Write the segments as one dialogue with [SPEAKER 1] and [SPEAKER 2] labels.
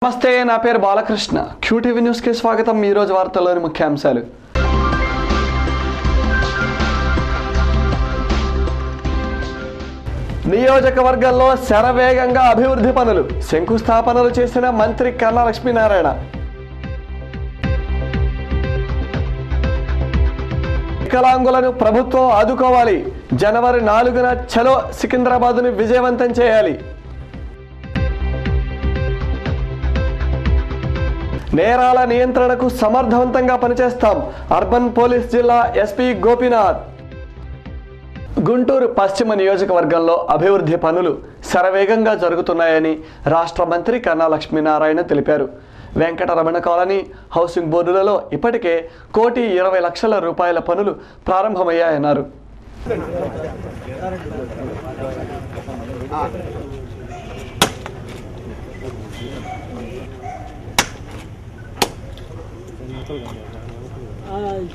[SPEAKER 1] నమస్తే, నా పేరు బాలకృష్ణ. క్యూటీవీ న్యూస్కి స్వాగతం. ఈరోజు వార్తల్లోని ముఖ్యాంశాలు. నియోజకవర్గంలో శరవేగంగా అభివృద్ధి పనులు, శంకుస్థాపనలు చేసిన మంత్రి కన్నా లక్ష్మీనారాయణ. వికలాంగులను ప్రభుత్వం ఆదుకోవాలి, జనవరి 4న చలో సికింద్రాబాద్ను విజయవంతం చేయాలి. నేరాల నియంత్రణకు సమర్థవంతంగా పనిచేస్తాం, అర్బన్ పోలీస్ జిల్లా ఎస్పీ గోపీనాథ్. గుంటూరు పశ్చిమ నియోజకవర్గంలో అభివృద్ధి పనులు శరవేగంగా జరుగుతున్నాయని రాష్ట్ర మంత్రి కన్నా లక్ష్మీనారాయణ తెలిపారు. వెంకటరమణ కాలనీ, హౌసింగ్ బోర్డులలో ఇప్పటికే 1,20,00,000 రూపాయల పనులు ప్రారంభమయ్యాయన్నారు.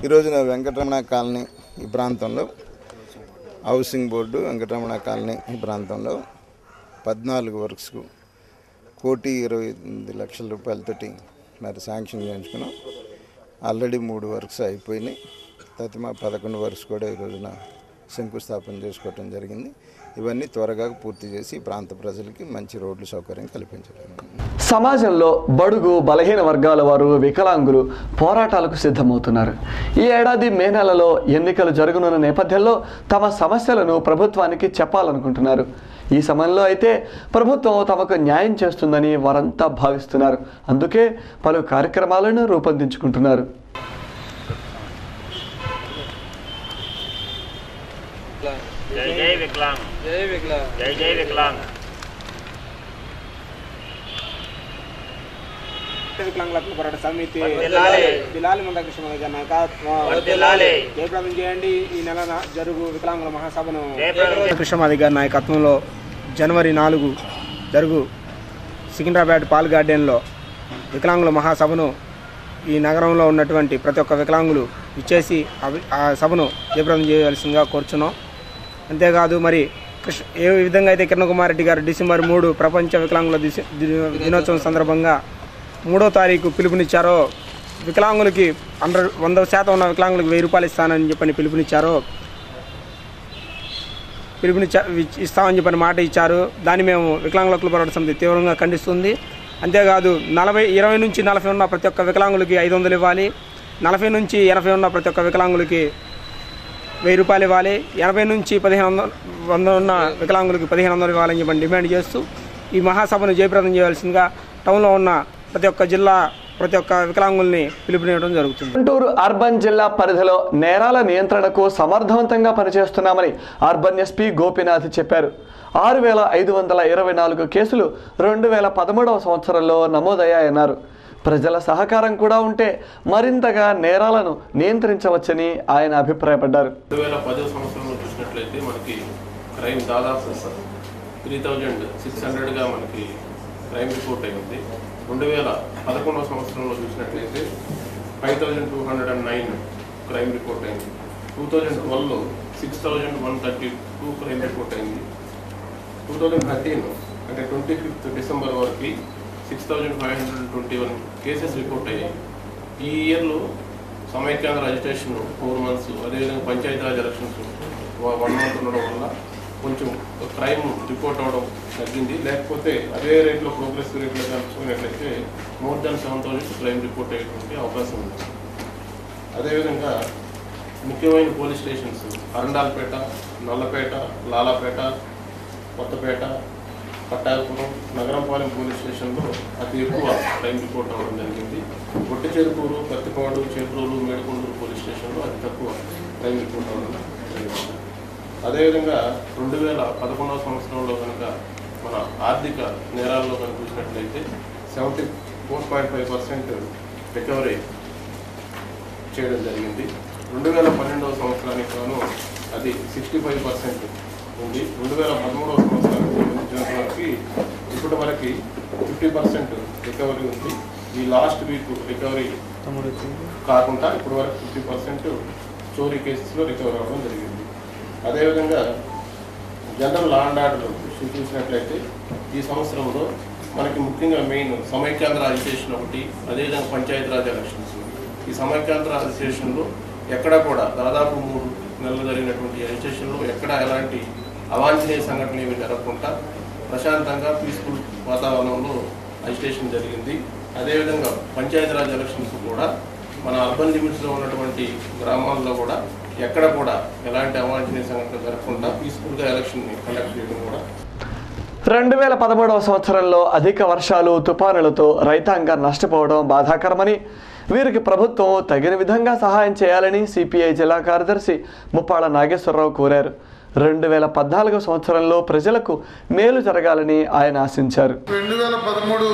[SPEAKER 2] ఈరోజున వెంకటరమణ కాలనీ ఈ ప్రాంతంలో, హౌసింగ్ బోర్డు వెంకటరమణ కాలనీ ఈ ప్రాంతంలో 14 వర్క్స్కు 1,28,00,000 రూపాయలతోటి మరి శాంక్షన్ చేయించుకున్నాం. ఆల్రెడీ 3 వర్క్స్ అయిపోయినాయి. తతిమా 11 వర్క్స్ కూడా ఈరోజున శంకుస్థాపన చేసుకోవటం జరిగింది. ఇవన్నీ త్వరగా పూర్తి చేసి ప్రాంత ప్రజలకి మంచి రోడ్లు సౌకర్యం కల్పించడం.
[SPEAKER 1] సమాజంలో బడుగు బలహీన వర్గాల వారు, వికలాంగులు పోరాటాలకు సిద్ధమవుతున్నారు. ఈ ఏడాది మే నెలలో ఎన్నికలు జరగనున్న నేపథ్యంలో తమ సమస్యలను ప్రభుత్వానికి చెప్పాలనుకుంటున్నారు. ఈ సమయంలో అయితే ప్రభుత్వం తమకు న్యాయం చేస్తుందని వారంతా భావిస్తున్నారు. అందుకే పలు కార్యక్రమాలను రూపొందించుకుంటున్నారు.
[SPEAKER 3] జై జై వికలాంగ్, జై వికలాంగ్, జై జై వికలాంగ్.
[SPEAKER 4] వికలాంగుల పోరాట సమితి జిల్లాలి మందకృష్ణ నాయకత్వం జయప్రదం చేయండి. ఈ నెల జరుగు వికలాంగుల మహాసభను కృష్ణమాది గారి నాయకత్వంలో జనవరి 4 జరుగు సికింద్రాబాద్ పాల్ గార్డెన్లో వికలాంగుల మహాసభను ఈ నగరంలో ఉన్నటువంటి ప్రతి ఒక్క వికలాంగులు ఇచ్చేసి ఆ సభను జయప్రదం చేయవలసిందిగా కోరుచున్నాం. అంతేకాదు మరి ఏ విధంగా అయితే కిరణ్ కుమార్ రెడ్డి గారు డిసెంబర్ 3 ప్రపంచ వికలాంగుల దినోత్సవం సందర్భంగా 3వ తారీఖు పిలుపునిచ్చారో, వికలాంగులకి 100% ఉన్న వికలాంగులకు 1000 రూపాయలు ఇస్తానని చెప్పని పిలుపునిచ్చారో, ఇస్తామని చెప్పని మాట ఇచ్చారు. దాన్ని మేము వికలాంగుల హక్కుల పోరాట సమితి తీవ్రంగా ఖండిస్తుంది. అంతేకాదు 20 నుంచి 40 ఉన్న ప్రతి ఒక్క వికలాంగులకి 500 ఇవ్వాలి, 40 నుంచి 80 ఉన్న ప్రతి ఒక్క వికలాంగులకి 1000 రూపాయలు ఇవ్వాలి, 80 నుంచి 100 ఉన్న వికలాంగులకి 1,500 ఇవ్వాలని చెప్పని డిమాండ్ చేస్తూ ఈ మహాసభను జయప్రదం చేయవలసిందిగా టౌన్లో ఉన్న ప్రతి ఒక్క జిల్లా ప్రతి ఒక్క వికలాంగుల్ని పిలుపునివ్వడం జరుగుతుంది.
[SPEAKER 1] గుంటూరు అర్బన్ జిల్లా పరిధిలో నేరాల నియంత్రణకు సమర్థవంతంగా పనిచేస్తున్నామని అర్బన్ ఎస్పీ గోపీనాథ్ చెప్పారు. 6,524 కేసులు 2013వ సంవత్సరంలో నమోదయ్యాయన్నారు. ప్రజల సహకారం కూడా ఉంటే మరింతగా నేరాలను నియంత్రించవచ్చని ఆయన అభిప్రాయపడ్డారు.
[SPEAKER 5] 2010 సంవత్సరంలో చూసినట్లయితే మనకి క్రైమ్ దాదాపు 3,600గా మనకి క్రైమ్ రిపోర్ట్ అయింది. 2011 సంవత్సరంలో చూసినట్లయితే 5,209 క్రైమ్ రిపోర్ట్ అయింది. 2012లో 6,132 క్రైమ్ రిపోర్ట్ అయింది. 2013 అంటే 25th డిసెంబర్ వరకు 6,521 కేసెస్ రిపోర్ట్ అయ్యాయి. ఈ ఇయర్లో సమైక్యాంధ్ర రిజిస్ట్రేషన్ 4 months, అదేవిధంగా పంచాయతీరాజ్ ఎలక్షన్స్ 1 month ఉండడం వల్ల కొంచెం క్రైమ్ రిపోర్ట్ అవ్వడం తగ్గింది. లేకపోతే అదే రేట్లో ప్రోగ్రెస్ రేట్లో కనుక్కున్నట్లయితే more than 7,000 క్రైమ్ రిపోర్ట్ అయ్యేటువంటి అవకాశం ఉంది. అదేవిధంగా ముఖ్యమైన police stations Arundalpet, Nallapet, Lalapet, Kothapet, Pattapuram, Nagarampalem police స్టేషన్లో అతి ఎక్కువ క్రైమ్ రిపోర్ట్ అవ్వడం జరిగింది. ఒట్టి చెరుకూరు, పత్తిపాడు, చేబ్రోలు, మేడకొండూరు పోలీస్ స్టేషన్లో అతి తక్కువ క్రైమ్ రిపోర్ట్ అవ్వడం జరిగింది. అదేవిధంగా 2011వ సంవత్సరంలో కనుక మన ఆర్థిక నేరాల్లో కనుక చూసినట్లయితే 74.5% రికవరీ చేయడం జరిగింది. 2012వ సంవత్సరానికి గాను అది 65% ఉంది. 2013వ సంవత్సరానికి సంబంధించినప్పటికీ ఇప్పటి వరకు 50% రికవరీ ఉంది. ఈ లాస్ట్ వీక్ రికవరీ కాకుండా ఇప్పటి వరకు 50% చోరీ కేసెస్లో రికవరీ అవ్వడం జరిగింది. అదేవిధంగా జనరల్ లా అండ్ ఆర్డర్ చూసినట్లయితే ఈ సంవత్సరంలో మనకి ముఖ్యంగా మెయిన్ సమైక్యాంధ్ర రిజిస్ట్రేషన్ ఒకటి, అదేవిధంగా పంచాయతీరాజ్ ఎలక్షన్స్. ఈ సమైక్యాంధ్ర రిజిస్ట్రేషన్లో ఎక్కడా కూడా దాదాపు 3 నెలలు జరిగినటువంటి రిజిస్ట్రేషన్లో ఎక్కడా ఎలాంటి అవాంఛనీయ సంఘటనలు ఏమి జరగకుండా ప్రశాంతంగా పీస్ఫుల్ వాతావరణంలో రిజిస్ట్రేషన్ జరిగింది. అదేవిధంగా పంచాయతీరాజ్ ఎలక్షన్స్ కూడా మన అర్బన్ లిమిట్స్లో ఉన్నటువంటి గ్రామాల్లో కూడా ఎక్కడ కూడా ఎలాంటి అవాంఛనీయ సంఘటనలు జరగకుండా పీస్ఫుల్గా ఎలక్షన్ని కండక్ట్ చేయడం కూడా.
[SPEAKER 1] 2013వ సంవత్సరంలో అధిక వర్షాలు, తుఫానులతో రైతాంగం నష్టపోవడం బాధాకరమని, వీరికి ప్రభుత్వం తగిన విధంగా సహాయం చేయాలని సిపిఐ జిల్లా కార్యదర్శి ముప్పాళ్ళ నాగేశ్వరరావు కోరారు. 2014 సంవత్సరంలో ప్రజలకు మేలు జరగాలని ఆయన ఆశించారు.
[SPEAKER 6] 2013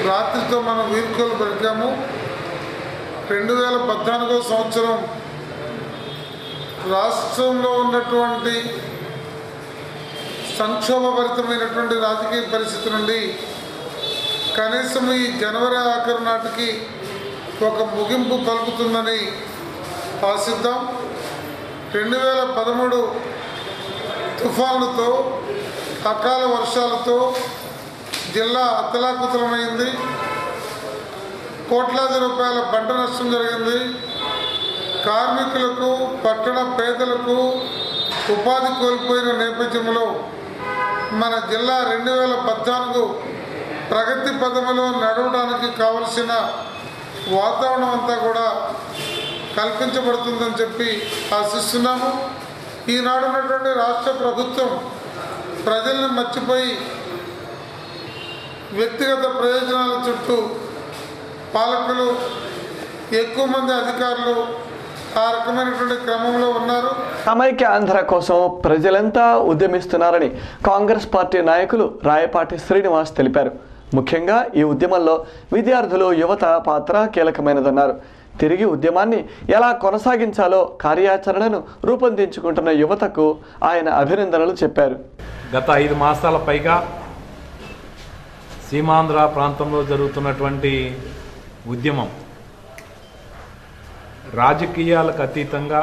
[SPEAKER 6] రాత్రితో మనం వీడ్కోలు పలికాము. 2014 సంవత్సరం రాష్ట్రంలో ఉన్నటువంటి సంక్షోభభరితమైనటువంటి రాజకీయ పరిస్థితి నుండి కనీసం ఈ జనవరి ఆఖరు నాటికి ఒక ముగింపు పలుకుతుందని ఆశిద్దాం. 2013 తుఫానులతో, అకాల వర్షాలతో జిల్లా అతలాకుతలమైంది. కోట్లాది రూపాయల పంట నష్టం జరిగింది. కార్మికులకు, పట్టణ పేదలకు ఉపాధి కోల్పోయిన నేపథ్యంలో మన జిల్లా 2014 ప్రగతి పథంలో నడవడానికి కావలసిన వాతావరణం అంతా కూడా కల్పించబడుతుందని చెప్పి ఆశిస్తున్నాము. ఈనాడు ఉన్నటువంటి రాష్ట్ర ప్రభుత్వం ప్రజల్ని మర్చిపోయి వ్యక్తిగత ప్రయోజనాల చుట్టూ పాలకులు, ఎక్కువ మంది అధికారులు ఆ రకమైనటువంటి క్రమంలో ఉన్నారు.
[SPEAKER 1] సమైక్య ఆంధ్ర కోసం ప్రజలంతా ఉద్యమిస్తున్నారని కాంగ్రెస్ పార్టీ నాయకులు రాయపాటి శ్రీనివాస్ తెలిపారు. ముఖ్యంగా ఈ ఉద్యమంలో విద్యార్థులు, యువత పాత్ర కీలకమైనదన్నారు. తిరిగి ఉద్యమాన్ని ఎలా కొనసాగించాలో కార్యాచరణను రూపొందించుకుంటున్న యువతకు ఆయన అభినందనలు చెప్పారు.
[SPEAKER 7] గత 5 మాసాల పైగా సీమాంధ్ర ప్రాంతంలో జరుగుతున్నటువంటి ఉద్యమం రాజకీయాలకు అతీతంగా,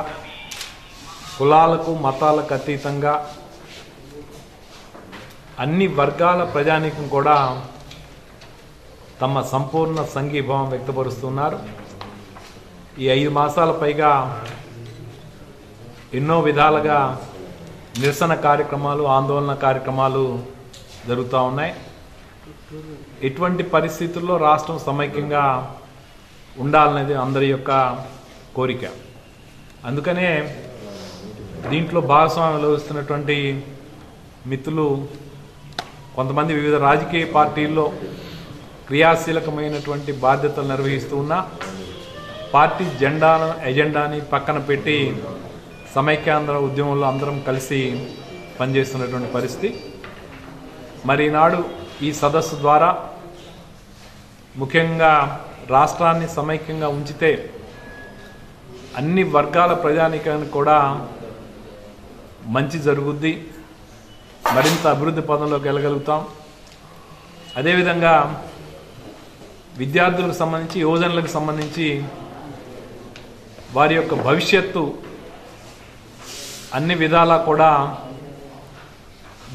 [SPEAKER 7] కులాలకు, మతాలకు అతీతంగా అన్ని వర్గాల ప్రజానీకం కూడా తమ సంపూర్ణ సంఘీభావం వ్యక్తపరుస్తున్నారు. ఈ 5 మాసాల పైగా ఎన్నో విధాలుగా నిరసన కార్యక్రమాలు, ఆందోళన కార్యక్రమాలు జరుగుతూ ఉన్నాయి. ఎటువంటి పరిస్థితుల్లో రాష్ట్రం సమైక్యంగా ఉండాలనేది అందరి యొక్క కోరిక. అందుకనే దీంట్లో భాగస్వామ్యం వహిస్తున్నటువంటి మిత్రులు కొంతమంది వివిధ రాజకీయ పార్టీల్లో క్రియాశీలకమైనటువంటి బాధ్యతలు నిర్వహిస్తూ ఉన్న పార్టీ ఎజెండాని పక్కన పెట్టి సమైక్యాంధ్ర ఉద్యమంలో అందరం కలిసి పనిచేస్తున్నటువంటి పరిస్థితి. మరి ఈనాడు ఈ సదస్సు ద్వారా ముఖ్యంగా రాష్ట్రాన్ని సమైక్యంగా ఉంచితే అన్ని వర్గాల ప్రజానీకానికి కూడా మంచి జరుగుద్ది, మరింత అభివృద్ధి పదంలోకి వెళ్ళగలుగుతాం. అదేవిధంగా విద్యార్థులకు సంబంధించి, యువజనులకు సంబంధించి వారి యొక్క భవిష్యత్తు అన్ని విధాలా కూడా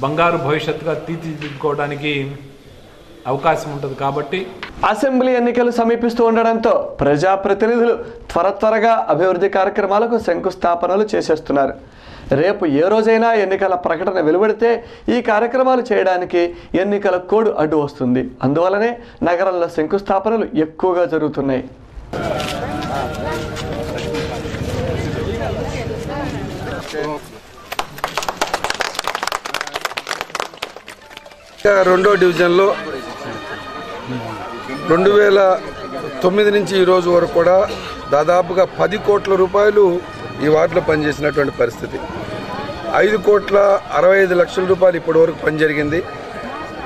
[SPEAKER 7] బంగారు భవిష్యత్తుగా తీర్చిదిద్దుకోవడానికి అవకాశం ఉంటుంది. కాబట్టి
[SPEAKER 1] అసెంబ్లీ ఎన్నికలు సమీపిస్తూ ఉండడంతో ప్రజాప్రతినిధులు త్వరగా అభివృద్ధి కార్యక్రమాలకు శంకుస్థాపనలు చేసేస్తున్నారు. రేపు ఏ రోజైనా ఎన్నికల ప్రకటన వెలువడితే ఈ కార్యక్రమాలు చేయడానికి ఎన్నికల కోడ్ అడ్డు వస్తుంది. అందువలనే నగరంలో శంకుస్థాపనలు ఎక్కువగా జరుగుతున్నాయి.
[SPEAKER 8] రెండో డివిజన్లో 2009 నుంచి ఈ రోజు వరకు కూడా దాదాపుగా 10 కోట్ల రూపాయలు ఈ వార్డులో పనిచేసినటువంటి పరిస్థితి. 5,65,00,000 రూపాయలు ఇప్పటి వరకు పని జరిగింది.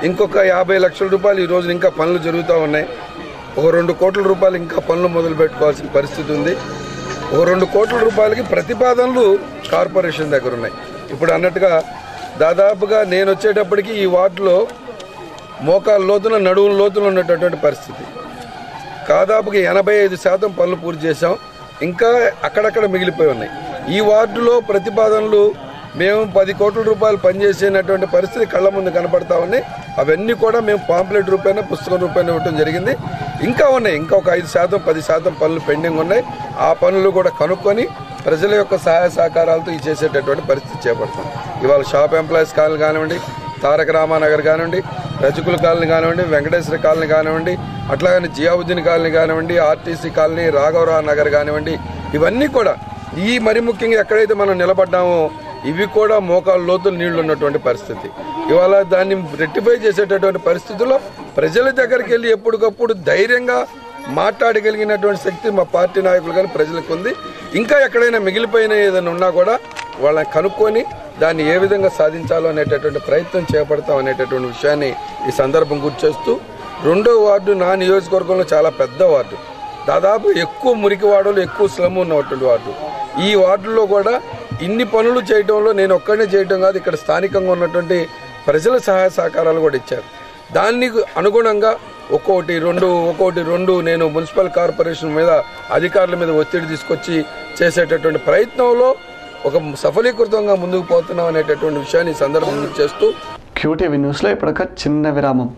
[SPEAKER 8] ఇంకొక 50 లక్షల రూపాయలు ఈ రోజు ఇంకా పనులు జరుగుతూ ఉన్నాయి. ఒక 2 కోట్ల రూపాయలు ఇంకా పనులు మొదలు పెట్టుకోవాల్సిన పరిస్థితి ఉంది. ఒక 2 కోట్ల రూపాయలకి ప్రతిపాదనలు కార్పొరేషన్ దగ్గర ఉన్నాయి. ఇప్పుడు అన్నట్టుగా దాదాపుగా నేను వచ్చేటప్పటికి ఈ వార్డులో మోకాళ్ళ లోతున, నడువుల లోతున ఉన్నటువంటి పరిస్థితి. దాదాపుగా 85% పనులు పూర్తి చేశాం. ఇంకా అక్కడక్కడ మిగిలిపోయి ఉన్నాయి. ఈ వార్డులో ప్రతిపాదనలు మేము 10 కోట్ల రూపాయలు పనిచేసేటటువంటి పరిస్థితి కళ్ళ ముందు కనపడతా ఉన్నాయి. అవన్నీ కూడా మేము పాంప్లెట్ రూపాయన పుస్తకం రూపాయన ఇవ్వడం జరిగింది. ఇంకా ఉన్నాయి, ఇంకా ఒక 5%, 10% పనులు పెండింగ్ ఉన్నాయి. ఆ పనులు కూడా కనుక్కొని ప్రజల యొక్క సహాయ సహకారాలతో ఈ చేసేటటువంటి పరిస్థితి చేపడతాం. ఇవాళ షాప్ ఎంప్లాయీస్ కాలనీ కానివ్వండి, తారక రామానగర్ కానివ్వండి, రజకుల కాలనీ కానివ్వండి, వెంకటేశ్వర కాలనీ కానివ్వండి, అట్లాగని జియావుద్దీన్ కాలనీ కానివ్వండి, ఆర్టీసీ కాలనీ, రాఘవరావు నగర్ కానివ్వండి, ఇవన్నీ కూడా ఈ మరి ముఖ్యంగా ఎక్కడైతే మనం నిలబడ్డామో ఇవి కూడా మోకాలు లోతులు నీళ్లు ఉన్నటువంటి పరిస్థితి. ఇవాళ దాన్ని రెక్టిఫై చేసేటటువంటి పరిస్థితుల్లో ప్రజల దగ్గరికి వెళ్ళి ఎప్పటికప్పుడు ధైర్యంగా మాట్లాడగలిగినటువంటి శక్తి మా పార్టీ నాయకులు కానీ ప్రజలకు ఉంది. ఇంకా ఎక్కడైనా మిగిలిపోయిన ఏదైనా ఉన్నా కూడా వాళ్ళని కనుక్కొని దాన్ని ఏ విధంగా సాధించాలో అనేటటువంటి ప్రయత్నం చేపడతాం అనేటటువంటి విషయాన్ని ఈ సందర్భం గుర్తు చేస్తూ, 2వ వార్డు నా నియోజకవర్గంలో చాలా పెద్ద వార్డు, దాదాపు ఎక్కువ మురికి వాడలు, ఎక్కువ స్లమ్ ఉన్నటువంటి వార్డు. ఈ వార్డులో కూడా ఇన్ని పనులు చేయడంలో నేను ఒక్కడనే చేయడం కాదు, ఇక్కడ స్థానికంగా ఉన్నటువంటి ప్రజల సహాయ సహకారాలు కూడా ఇచ్చారు. దానికి అనుగుణంగా ఒక్కొక్కటి రెండు నేను మున్సిపల్ కార్పొరేషన్ మీద అధికారుల మీద ఒత్తిడి తీసుకొచ్చి చేసేటటువంటి ప్రయత్నంలో ఒక సఫలీకృతంగా ముందుకు పోతున్నాం అనేటటువంటి విషయాన్ని ఈ సందర్భంగా చేస్తూ
[SPEAKER 1] QTV న్యూస్లో ఇప్పటిక చిన్న విరామం.